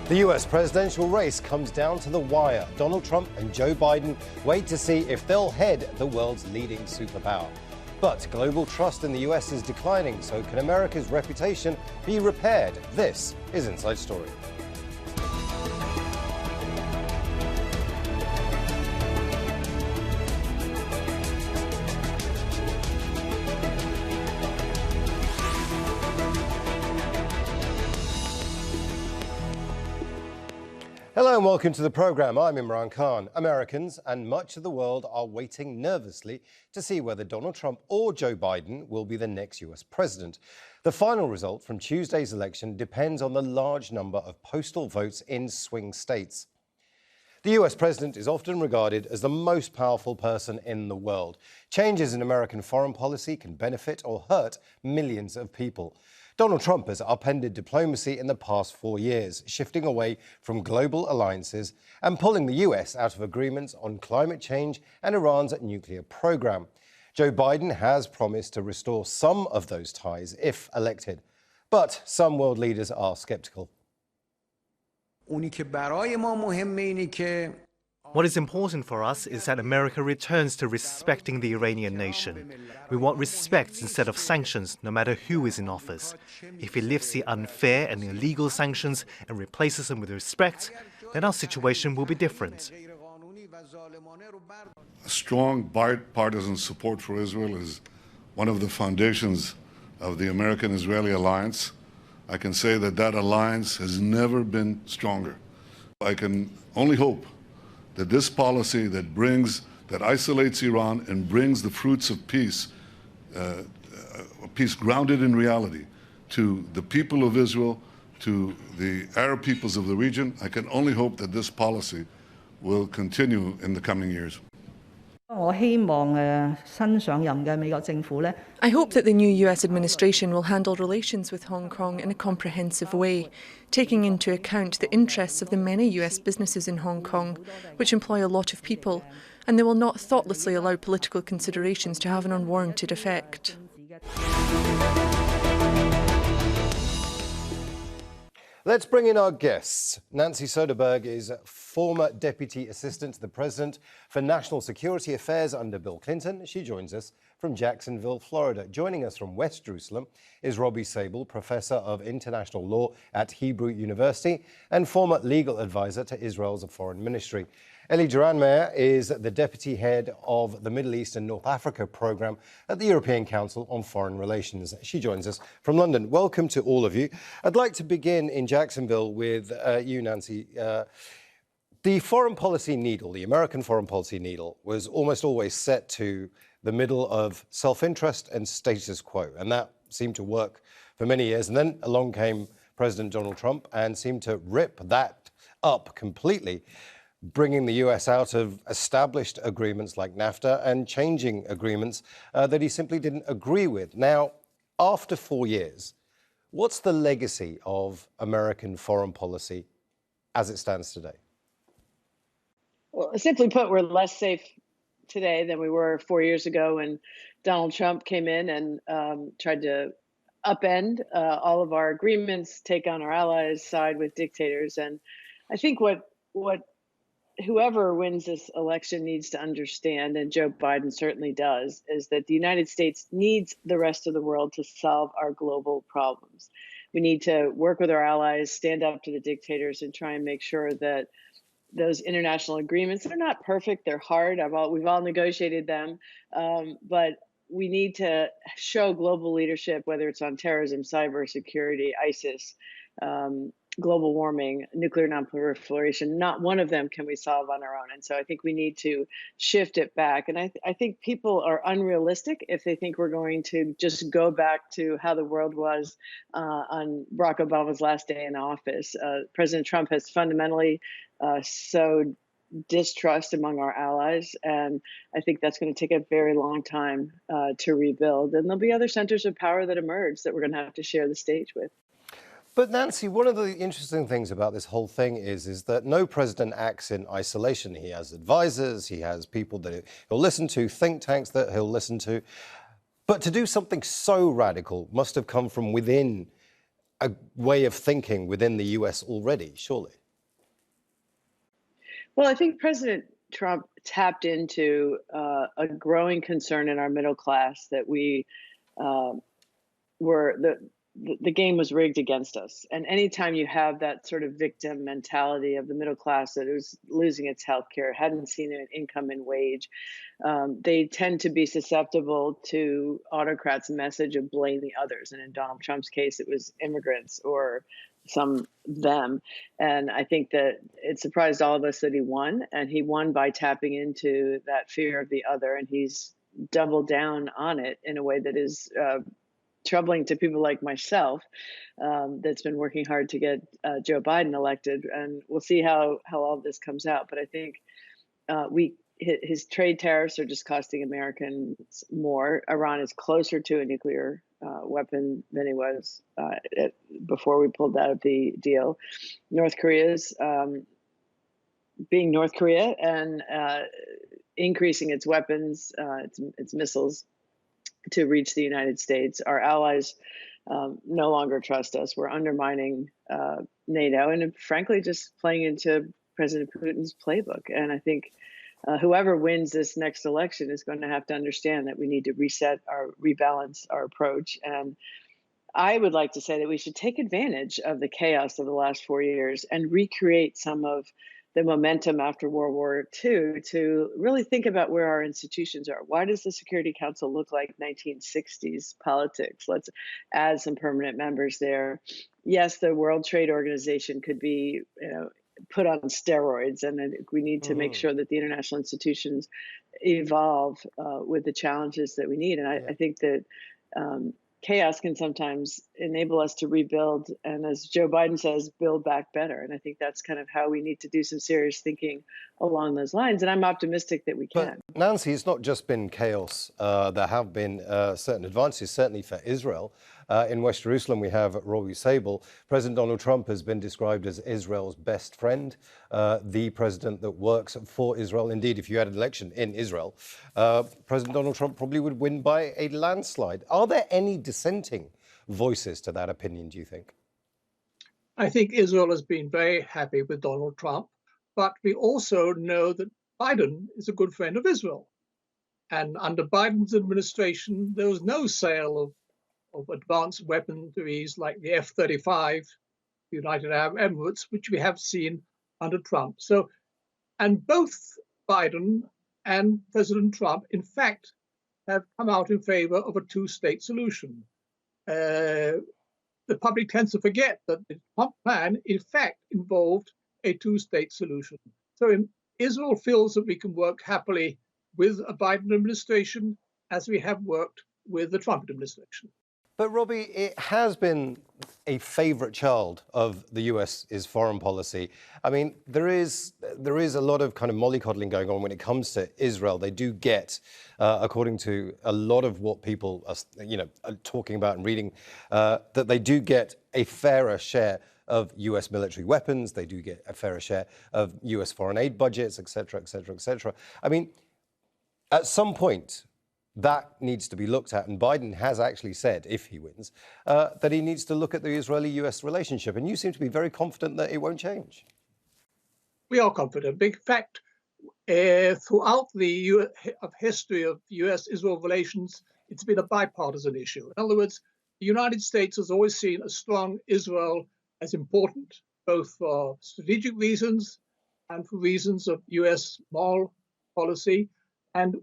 The US presidential race comes down to the wire. Donald Trump and Joe Biden wait to see if they'll head the world's leading superpower. But global trust in the US is declining, so can America's reputation be repaired? This is Inside Story. Hello and welcome to the programme. I'm Imran Khan. Americans and much of the world are waiting nervously to see whether Donald Trump or Joe Biden will be the next US president. The final result from Tuesday's election depends on the large number of postal votes in swing states. The US president is often regarded as the most powerful person in the world. Changes in American foreign policy can benefit or hurt millions of people. Donald Trump has upended diplomacy in the past 4 years, shifting away from global alliances and pulling the US out of agreements on climate change and Iran's nuclear program. Joe Biden has promised to restore some of those ties if elected, but some world leaders are skeptical. What is important for us is that America returns to respecting the Iranian nation. We want respect instead of sanctions, no matter who is in office. If he lifts the unfair and illegal sanctions and replaces them with respect, then our situation will be different. A strong bipartisan support for Israel is one of the foundations of the American-Israeli alliance. I can say that that alliance has never been stronger. I can only hope that this policy that isolates Iran and brings the fruits of peace, peace grounded in reality, to the people of Israel, to the Arab peoples of the region, I can only hope that this policy will continue in the coming years. I hope that the new US administration will handle relations with Hong Kong in a comprehensive way, taking into account the interests of the many US businesses in Hong Kong, which employ a lot of people, and they will not thoughtlessly allow political considerations to have an unwarranted effect. Let's bring in our guests. Nancy Soderberg is former Deputy Assistant to the President for National Security Affairs under Bill Clinton. She joins us from Jacksonville, Florida. Joining us from West Jerusalem is Robbie Sabel, Professor of International Law at Hebrew University and former legal advisor to Israel's Foreign Ministry. Ellie Geranmayeh is the Deputy Head of the Middle East and North Africa Programme at the European Council on Foreign Relations. She joins us from London. Welcome to all of you. I'd like to begin in Jacksonville with you, Nancy. The foreign policy needle, the American foreign policy needle, was almost always set to the middle of self-interest and status quo, and that seemed to work for many years. And then along came President Donald Trump and seemed to rip that up completely, bringing the US out of established agreements like NAFTA and changing agreements that he simply didn't agree with. Now, after 4 years, what's the legacy of American foreign policy as it stands today? Well, simply put, we're less safe today than we were 4 years ago when Donald Trump came in and tried to upend all of our agreements, take on our allies, side with dictators. And I think what whoever wins this election needs to understand, and Joe Biden certainly does, is that the United States needs the rest of the world to solve our global problems. We need to work with our allies, stand up to the dictators, and try and make sure that those international agreements, they're not perfect, they're hard. We've all negotiated them, but we need to show global leadership, whether it's on terrorism, cybersecurity, ISIS, global warming, nuclear nonproliferation. Not one of them can we solve on our own. And so I think we need to shift it back. And I think people are unrealistic if they think we're going to just go back to how the world was on Barack Obama's last day in office. President Trump has fundamentally sowed distrust among our allies. And I think that's going to take a very long time to rebuild. And there'll be other centers of power that emerge that we're going to have to share the stage with. But Nancy, one of the interesting things about this whole thing is that no president acts in isolation. He has advisors, he has people that he'll listen to, think tanks that he'll listen to. But to do something so radical must have come from within a way of thinking within the US already, surely. Well, I think President Trump tapped into a growing concern in our middle class that we uh, were the game was rigged against us. And anytime you have that sort of victim mentality of the middle class that was losing its health care, hadn't seen an income and wage, they tend to be susceptible to autocrats' message of blaming others. And in Donald Trump's case, it was immigrants or some them. And I think that it surprised all of us that he won. And he won by tapping into that fear of the other. And he's doubled down on it in a way that is troubling to people like myself, that's been working hard to get Joe Biden elected. And we'll see how all of this comes out. But I think his trade tariffs are just costing Americans more. Iran is closer to a nuclear weapon than he was before we pulled out of the deal. North Korea's being North Korea and increasing its weapons, its missiles to reach the United States. Our allies no longer trust us. We're undermining NATO and frankly just playing into President Putin's playbook. And I think whoever wins this next election is going to have to understand that we need to rebalance our approach. And I would like to say that we should take advantage of the chaos of the last 4 years and recreate some of the momentum after World War II to really think about where our institutions are. Why does the Security Council look like 1960s politics? Let's add some permanent members there. Yes, the World Trade Organization could be, put on steroids, and we need to make sure that the international institutions evolve with the challenges that we need. And I think that chaos can sometimes enable us to rebuild, and as Joe Biden says, build back better. And I think that's kind of how we need to do some serious thinking along those lines. And I'm optimistic that we can. But Nancy, it's not just been chaos. There have been certain advances, certainly for Israel. In West Jerusalem, we have Robbie Sabel. President Donald Trump has been described as Israel's best friend, the president that works for Israel. Indeed, if you had an election in Israel, President Donald Trump probably would win by a landslide. Are there any dissenting voices to that opinion, do you think? I think Israel has been very happy with Donald Trump, but we also know that Biden is a good friend of Israel. And under Biden's administration, there was no sale of advanced weaponries like the F-35, the United Arab Emirates, which we have seen under Trump. So, and both Biden and President Trump, in fact, have come out in favor of a two-state solution. The public tends to forget that the Trump plan, in fact, involved a two-state solution. So Israel feels that we can work happily with a Biden administration as we have worked with the Trump administration. But Robbie, it has been a favourite child of the US's foreign policy. I mean, there is a lot of kind of mollycoddling going on when it comes to Israel. They do get, according to a lot of what people are talking about and reading, that they do get a fairer share of US military weapons. They do get a fairer share of US foreign aid budgets, et cetera, et cetera, et cetera. I mean, at some point, that needs to be looked at. And Biden has actually said, if he wins, that he needs to look at the Israeli-US relationship. And you seem to be very confident that it won't change. We are confident. In fact, throughout the history of US-Israel relations, it's been a bipartisan issue. In other words, the United States has always seen a strong Israel as important, both for strategic reasons and for reasons of US moral policy. And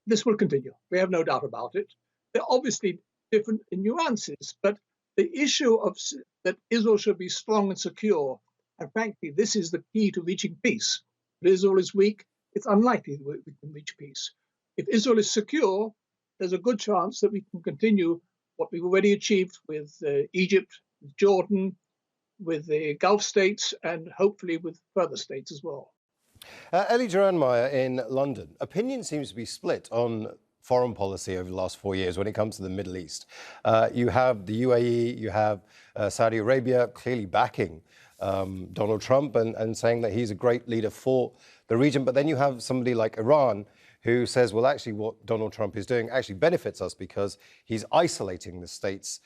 this will continue. We have no doubt about it. They're obviously different in nuances, but the issue of that Israel should be strong and secure, and frankly, this is the key to reaching peace. If Israel is weak, it's unlikely that we can reach peace. If Israel is secure, there's a good chance that we can continue what we've already achieved with Egypt, with Jordan, with the Gulf states, and hopefully with further states as well. Ellie Geranmayeh in London. Opinion seems to be split on foreign policy over the last 4 years when it comes to the Middle East. You have the UAE, you have Saudi Arabia clearly backing Donald Trump and saying that he's a great leader for the region. But then you have somebody like Iran who says, well, actually, what Donald Trump is doing actually benefits us because he's isolating the states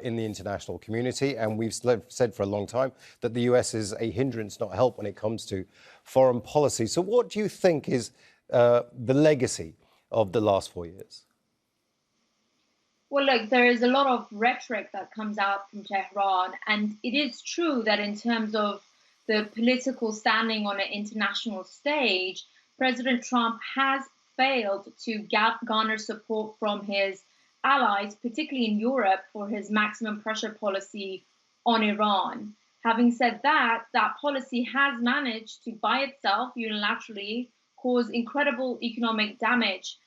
in the international community. And we've said for a long time that the US is a hindrance, not help, when it comes to foreign policy. So what do you think is the legacy of the last 4 years? Well, look, there is a lot of rhetoric that comes out from Tehran, and it is true that in terms of the political standing on an international stage, President Trump has failed to garner support from his allies, particularly in Europe, for his maximum pressure policy on Iran. Having said that, that policy has managed to, by itself, unilaterally, cause incredible economic damage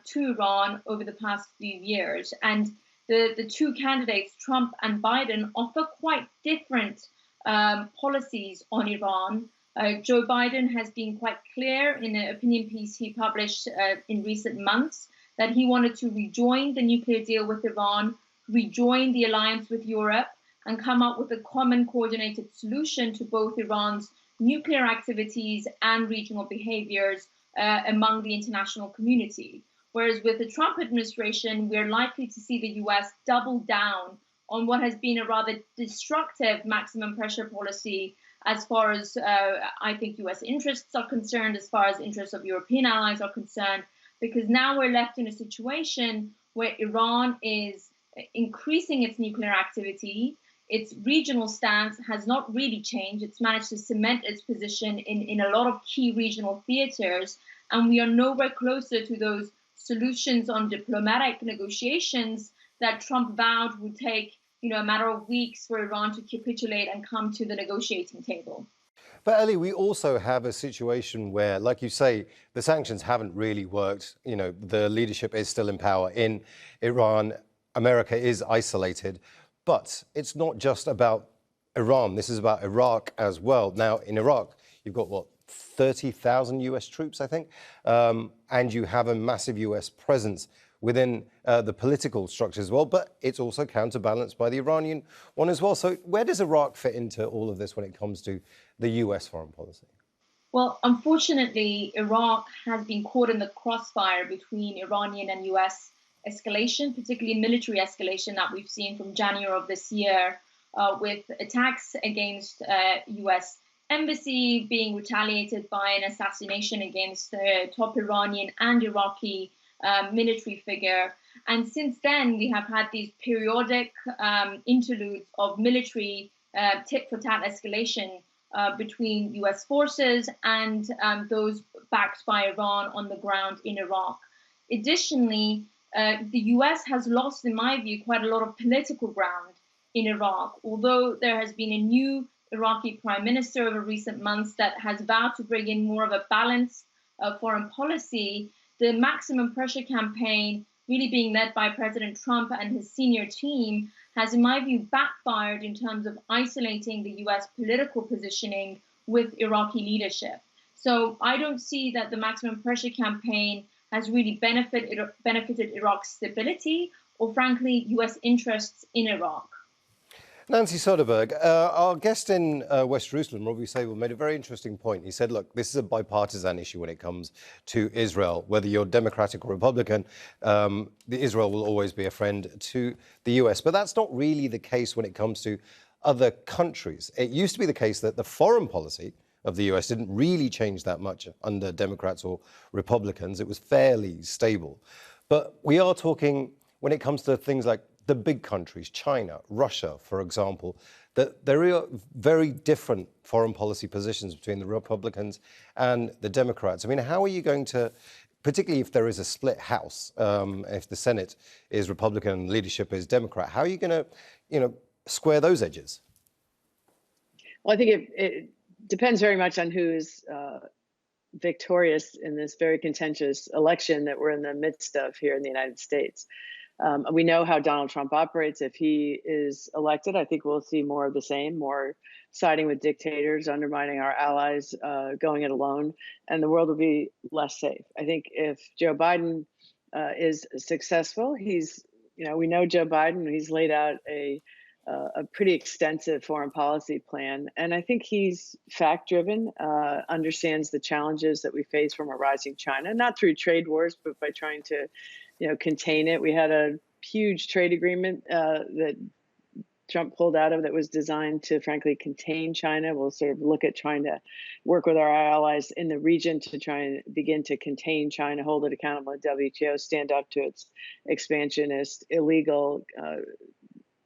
to Iran over the past few years. And the two candidates, Trump and Biden, offer quite different policies on Iran. Joe Biden has been quite clear in an opinion piece he published in recent months that he wanted to rejoin the nuclear deal with Iran, rejoin the alliance with Europe, and come up with a common coordinated solution to both Iran's nuclear activities and regional behaviors among the international community. Whereas with the Trump administration, we're likely to see the US double down on what has been a rather destructive maximum pressure policy as far as I think US interests are concerned, as far as interests of European allies are concerned, because now we're left in a situation where Iran is increasing its nuclear activity. Its regional stance has not really changed. It's managed to cement its position in a lot of key regional theaters, and we are nowhere closer to those solutions on diplomatic negotiations that Trump vowed would take, a matter of weeks for Iran to capitulate and come to the negotiating table. But Ellie, we also have a situation where, like you say, the sanctions haven't really worked. The leadership is still in power in Iran. America is isolated. But it's not just about Iran. This is about Iraq as well. Now, in Iraq, you've got, 30,000 US troops, I think, and you have a massive US presence within the political structure as well, but it's also counterbalanced by the Iranian one as well. So where does Iraq fit into all of this when it comes to the US foreign policy? Well, unfortunately, Iraq has been caught in the crossfire between Iranian and US escalation, particularly military escalation that we've seen from January of this year, with attacks against US embassy being retaliated by an assassination against the top Iranian and Iraqi military figure. And since then, we have had these periodic interludes of military tit-for-tat escalation between US forces and those backed by Iran on the ground in Iraq. Additionally, the US has lost, in my view, quite a lot of political ground in Iraq. Although there has been a new Iraqi prime minister over recent months that has vowed to bring in more of a balanced foreign policy, the maximum pressure campaign, really being led by President Trump and his senior team, has, in my view, backfired in terms of isolating the US political positioning with Iraqi leadership. So I don't see that the maximum pressure campaign has really benefited Iraq's stability or, frankly, US interests in Iraq. Nancy Soderberg, our guest in West Jerusalem, Robbie, Sabel, made a very interesting point. He said, look, this is a bipartisan issue when it comes to Israel. Whether you're Democratic or Republican, Israel will always be a friend to the US. But that's not really the case when it comes to other countries. It used to be the case that the foreign policy of the US didn't really change that much under Democrats or Republicans. It was fairly stable. But we are talking, when it comes to things like the big countries, China, Russia, for example, that there are very different foreign policy positions between the Republicans and the Democrats. I mean, how are you going to, particularly if there is a split House, if the Senate is Republican and leadership is Democrat, how are you going to, square those edges? Well, I think it depends very much on who's victorious in this very contentious election that we're in the midst of here in the United States. We know how Donald Trump operates. If he is elected, I think we'll see more of the same, more siding with dictators, undermining our allies, going it alone, and the world will be less safe. I think if Joe Biden is successful, we know Joe Biden, he's laid out a a pretty extensive foreign policy plan. And I think he's fact-driven, understands the challenges that we face from a rising China, not through trade wars, but by trying to, contain it. We had a huge trade agreement that Trump pulled out of that was designed to, frankly, contain China. We'll sort of look at trying to work with our allies in the region to try and begin to contain China, hold it accountable at WTO, stand up to its expansionist, illegal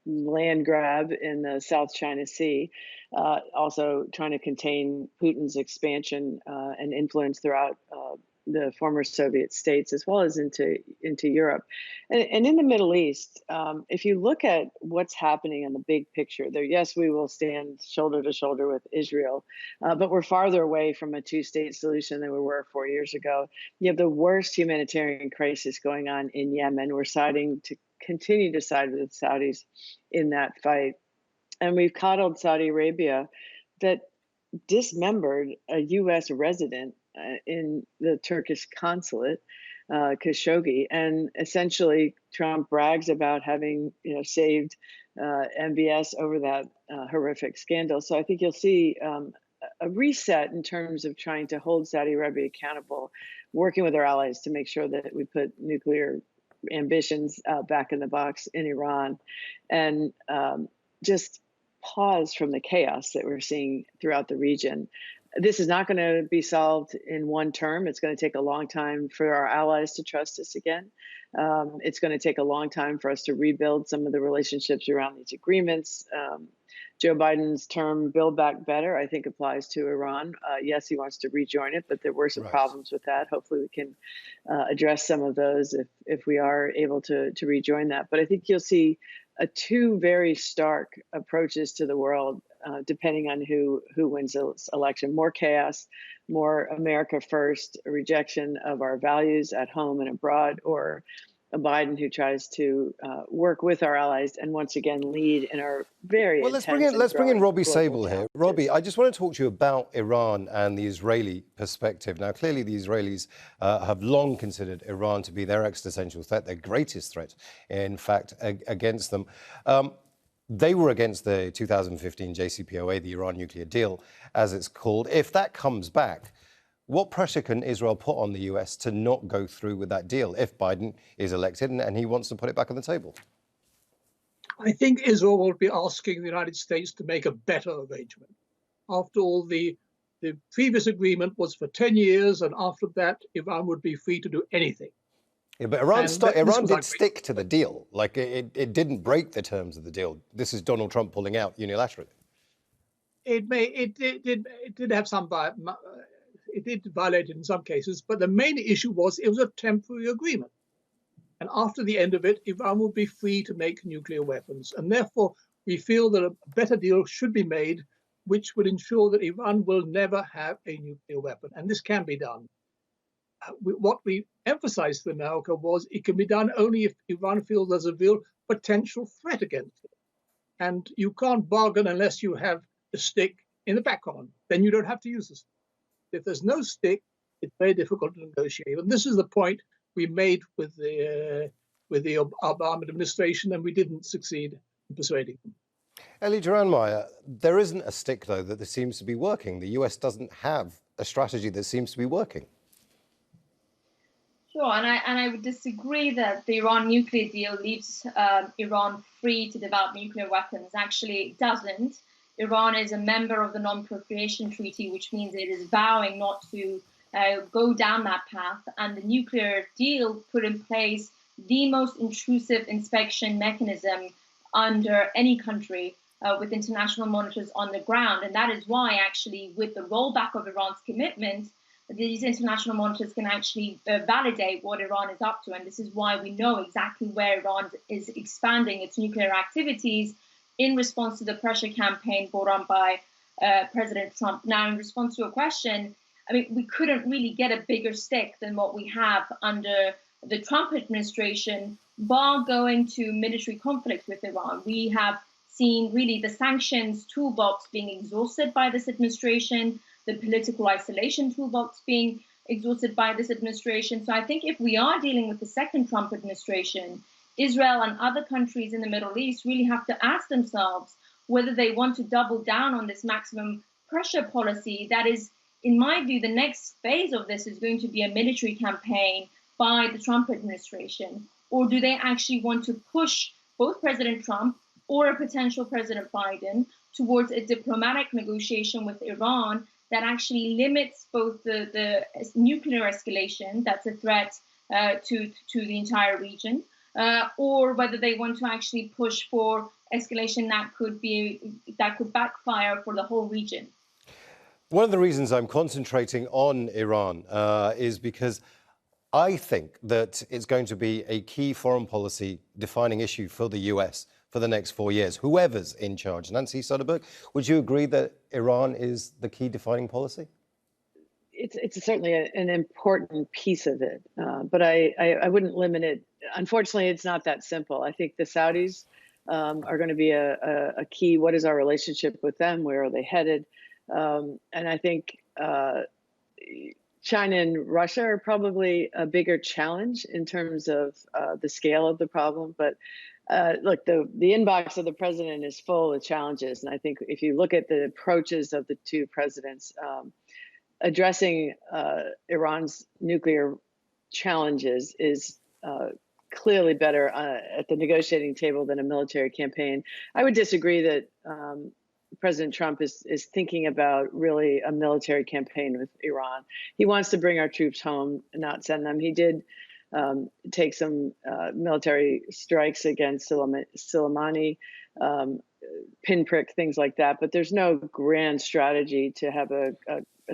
land grab in the South China Sea, also trying to contain Putin's expansion and influence throughout the former Soviet states, as well as into Europe. And in the Middle East, if you look at what's happening in the big picture there, yes, we will stand shoulder to shoulder with Israel, but we're farther away from a two-state solution than we were 4 years ago. You have the worst humanitarian crisis going on in Yemen. We're continue to side with the Saudis in that fight. And we've coddled Saudi Arabia that dismembered a U.S. resident in the Turkish consulate, Khashoggi, and essentially Trump brags about having saved MBS over that horrific scandal. So I think you'll see a reset in terms of trying to hold Saudi Arabia accountable, working with our allies to make sure that we put nuclear ambitions back in the box in Iran, and just pause from the chaos that we're seeing throughout the region. This is not going to be solved in one term. It's going to take a long time for our allies to trust us again. It's going to take a long time for us to rebuild some of the relationships around these agreements. Joe Biden's term "Build Back Better" I think applies to Iran. Yes, he wants to rejoin it, but there were some problems with that. Hopefully we can address some of those if we are able to rejoin that. But I think you'll see two very stark approaches to the world, depending on who wins this election. More chaos, more America first, a rejection of our values at home and abroad, or a Biden who tries to work with our allies and once again lead in our very let's bring in Robbie Sabel here. Robbie, I just want to talk to you about Iran and the Israeli perspective. Now, clearly, the Israelis have long considered Iran to be their existential threat, their greatest threat, in fact, against them. They were against the 2015 JCPOA, the Iran nuclear deal, as it's called. If that comes back, what pressure can Israel put on the US to not go through with that deal if Biden is elected and he wants to put it back on the table? I think Israel will be asking the United States to make a better arrangement. After all, the previous agreement was for 10 years, and after that, Iran would be free to do anything. Yeah, but Iran did stick to the deal. Like, it didn't break the terms of the deal. This is Donald Trump pulling out unilaterally. It did have some it did violate it in some cases, but the main issue was it was a temporary agreement. And after the end of it, Iran would be free to make nuclear weapons. And therefore, we feel that a better deal should be made, which would ensure that Iran will never have a nuclear weapon. And this can be done. What we emphasized to America was it can be done only if Iran feels there's a real potential threat against it. And you can't bargain unless you have a stick in the background. Then you don't have to use the stick. If there's no stick, it's very difficult to negotiate. And this is the point we made with the Obama administration, and we didn't succeed in persuading them. Ellie, Geranmayeh, there isn't a stick, though, that seems to be working. The US doesn't have a strategy that seems to be working. Sure, and I would disagree that the Iran nuclear deal leaves Iran free to develop nuclear weapons. Actually, it doesn't. Iran is a member of the Non-Proliferation Treaty, which means it is vowing not to go down that path. And the nuclear deal put in place the most intrusive inspection mechanism under any country with international monitors on the ground. And that is why, actually, with the rollback of Iran's commitment, these international monitors can actually validate what Iran is up to. And this is why we know exactly where Iran is expanding its nuclear activities in response to the pressure campaign brought on by President Trump. Now, in response to your question, I mean, we couldn't really get a bigger stick than what we have under the Trump administration, bar going to military conflict with Iran. We have seen really the sanctions toolbox being exhausted by this administration, the political isolation toolbox being exhausted by this administration. So I think if we are dealing with the second Trump administration, Israel and other countries in the Middle East really have to ask themselves whether they want to double down on this maximum pressure policy that is, in my view, the next phase of this is going to be a military campaign by the Trump administration. Or do they actually want to push both President Trump or a potential President Biden towards a diplomatic negotiation with Iran that actually limits both the nuclear escalation, that's a threat to the entire region, or whether they want to actually push for escalation that could backfire for the whole region. One of the reasons I'm concentrating on Iran is because I think that it's going to be a key foreign policy defining issue for the US for the next 4 years, whoever's in charge. Nancy Soderberg, would you agree that Iran is the key defining policy? It's certainly an important piece of it, but I wouldn't limit it. Unfortunately, it's not that simple. I think the Saudis are going to be a key. What is our relationship with them? Where are they headed? And I think China and Russia are probably a bigger challenge in terms of the scale of the problem. But look, the inbox of the president is full of challenges. And I think if you look at the approaches of the two presidents, addressing Iran's nuclear challenges is clearly better at the negotiating table than a military campaign. I would disagree that President Trump is thinking about really a military campaign with Iran. He wants to bring our troops home and not send them. He did take some military strikes against Soleimani, pinprick, things like that. But there's no grand strategy to have a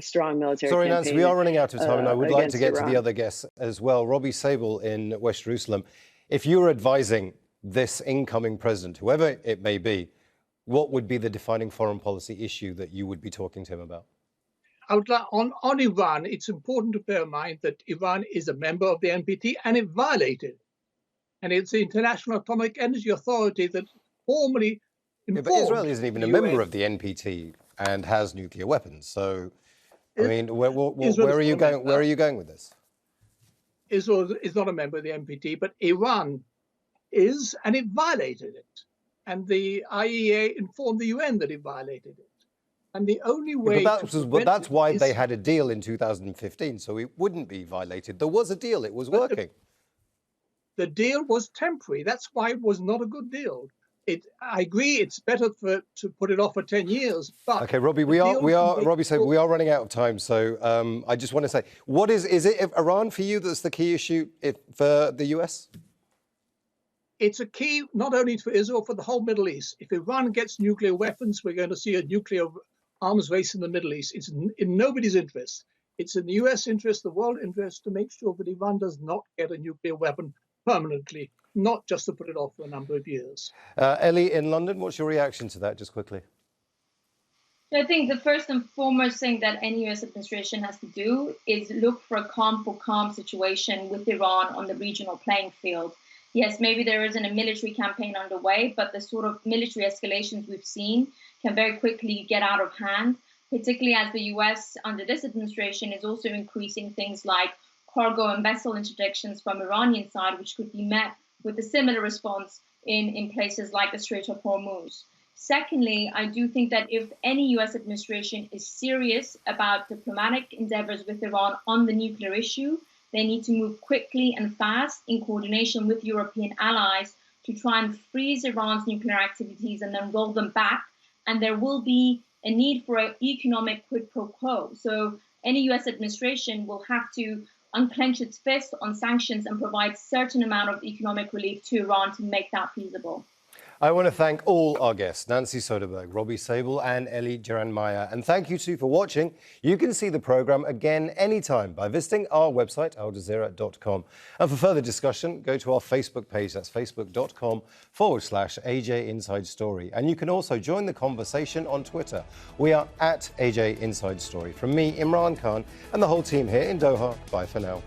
strong military campaign. Nancy, we are running out of time, and I would like to get Iran. to the other guests as well. Robbie Sabel in West Jerusalem. If you were advising this incoming president, whoever it may be, what would be the defining foreign policy issue that you would be talking to him about? I would like, on Iran, it's important to bear in mind that Iran is a member of the NPT and it violated. And it's the International Atomic Energy Authority that formally informed. But Israel isn't even a member of the NPT and has nuclear weapons. So, I mean, where are you going? Where are you going with this? Israel is not a member of the NPT, but Iran is, and it violated it. And the IEA informed the UN that it violated it. And the only way that's why they had a deal in 2015, so it wouldn't be violated. There was a deal, it was working. The deal was temporary. That's why it was not a good deal. I agree it's better to put it off for 10 years. But okay, Robbie, Robbie said we are running out of time. So I just want to say, is it Iran for you that's the key issue for the US? It's a key not only for Israel, for the whole Middle East. If Iran gets nuclear weapons, we're going to see a nuclear arms race in the Middle East. It's in nobody's interest. It's in the US interest, the world interest, to make sure that Iran does not get a nuclear weapon permanently, not just to put it off for a number of years. Ellie in London, what's your reaction to that, just quickly? I think the first and foremost thing that any US administration has to do is look for a calm situation with Iran on the regional playing field. Yes, maybe there isn't a military campaign underway, but the sort of military escalations we've seen can very quickly get out of hand, particularly as the US under this administration is also increasing things like cargo and vessel interdictions from Iranian side, which could be met with a similar response in places like the Strait of Hormuz. Secondly, I do think that if any US administration is serious about diplomatic endeavors with Iran on the nuclear issue, they need to move quickly and fast in coordination with European allies to try and freeze Iran's nuclear activities and then roll them back. And there will be a need for an economic quid pro quo. So any US administration will have to unclench its fist on sanctions and provide certain amount of economic relief to Iran to make that feasible. I want to thank all our guests, Nancy Soderberg, Robbie Sabel and Ellie Geranmayeh. And thank you too for watching. You can see the programme again anytime by visiting our website, aljazeera.com. And for further discussion, go to our Facebook page. That's facebook.com/AJ Inside Story. And you can also join the conversation on Twitter. We are at AJ Inside Story. From me, Imran Khan, and the whole team here in Doha. Bye for now.